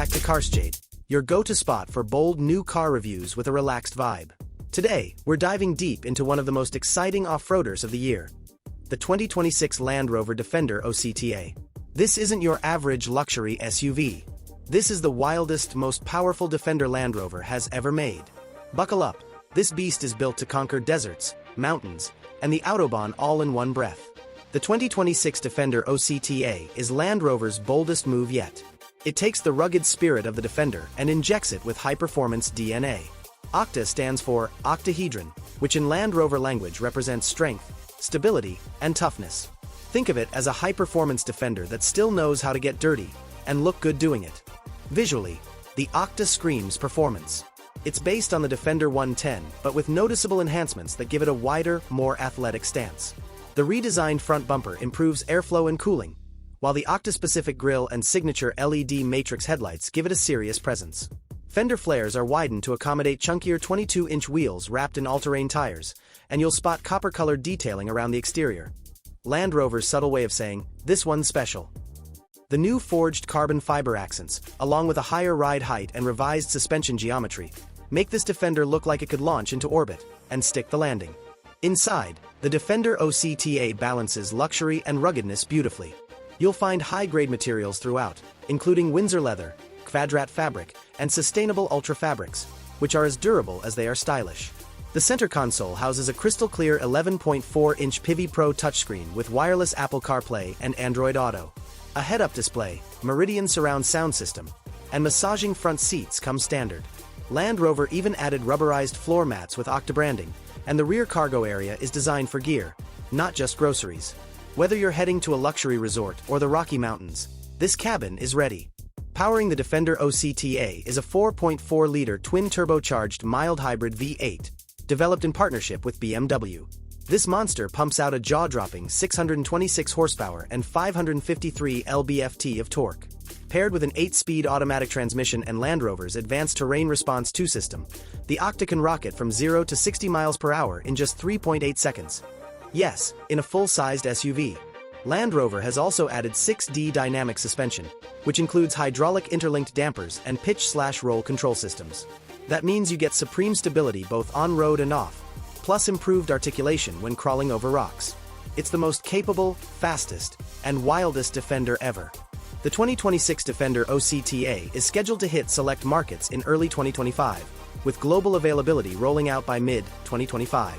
back to CARSJADE, your go-to spot for bold new car reviews with a relaxed vibe. Today, we're diving deep into one of the most exciting off-roaders of the year, the 2026 Land Rover Defender OCTA. This isn't your average luxury SUV. This is the wildest, most powerful Defender Land Rover has ever made. Buckle up, this beast is built to conquer deserts, mountains, and the Autobahn all in one breath. The 2026 Defender OCTA is Land Rover's boldest move yet. It takes the rugged spirit of the Defender and injects it with high-performance DNA. OCTA stands for octahedron, which in Land Rover language represents strength, stability, and toughness. Think of it as a high-performance Defender that still knows how to get dirty and look good doing it. Visually, the OCTA screams performance. It's based on the Defender 110, but with noticeable enhancements that give it a wider, more athletic stance. The redesigned front bumper improves airflow and cooling, while the OCTA-specific grille and signature LED matrix headlights give it a serious presence. Fender flares are widened to accommodate chunkier 22-inch wheels wrapped in all-terrain tires, and you'll spot copper-colored detailing around the exterior. Land Rover's subtle way of saying, "This one's special." The new forged carbon fiber accents, along with a higher ride height and revised suspension geometry, make this Defender look like it could launch into orbit and stick the landing. Inside, the Defender OCTA balances luxury and ruggedness beautifully. You'll find high-grade materials throughout, including Windsor leather, Quadrat fabric, and sustainable ultra fabrics, which are as durable as they are stylish. The center console houses a crystal-clear 11.4-inch Pivi Pro touchscreen with wireless Apple CarPlay and Android Auto. A head-up display, Meridian surround sound system, and massaging front seats come standard. Land Rover even added rubberized floor mats with OCTA branding, and the rear cargo area is designed for gear, not just groceries. Whether you're heading to a luxury resort or the Rocky Mountains, this cabin is ready. Powering the Defender OCTA is a 4.4-liter twin-turbocharged mild hybrid V8, developed in partnership with BMW. This monster pumps out a jaw-dropping 626 horsepower and 553 lb-ft of torque. Paired with an 8-speed automatic transmission and Land Rover's Advanced Terrain Response 2 system, the OCTA can rocket from 0 to 60 miles per hour in just 3.8 seconds. Yes, in a full-sized SUV. Land Rover has also added 6D dynamic suspension, which includes hydraulic interlinked dampers and pitch/roll control systems. That means you get supreme stability both on-road and off, plus improved articulation when crawling over rocks. It's the most capable, fastest, and wildest Defender ever. The 2026 Defender OCTA is scheduled to hit select markets in early 2025, with global availability rolling out by mid-2025.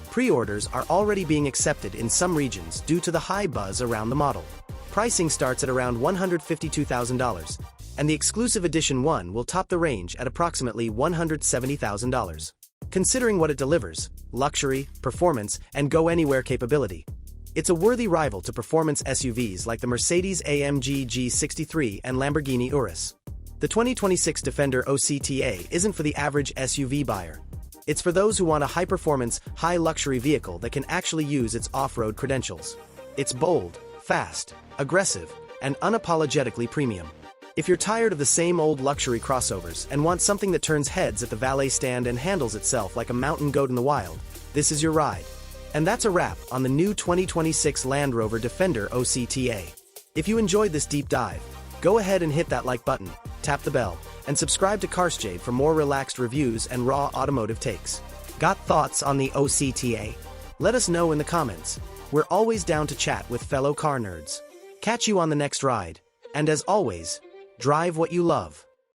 Pre-orders are already being accepted in some regions due to the high buzz around the model. Pricing starts at around $152,000, and the exclusive Edition 1 will top the range at approximately $170,000. Considering what it delivers, luxury, performance, and go-anywhere capability, it's a worthy rival to performance SUVs like the Mercedes-AMG G63 and Lamborghini Urus. The 2026 Defender OCTA isn't for the average SUV buyer. It's for those who want a high-performance, high-luxury vehicle that can actually use its off-road credentials. It's bold, fast, aggressive, and unapologetically premium. If you're tired of the same old luxury crossovers and want something that turns heads at the valet stand and handles itself like a mountain goat in the wild, this is your ride. And that's a wrap on the new 2026 Land Rover Defender OCTA. If you enjoyed this deep dive, go ahead and hit that like button, tap the bell, and subscribe to CARSJADE for more relaxed reviews and raw automotive takes. Got thoughts on the OCTA? Let us know in the comments. We're always down to chat with fellow car nerds. Catch you on the next ride. And as always, drive what you love.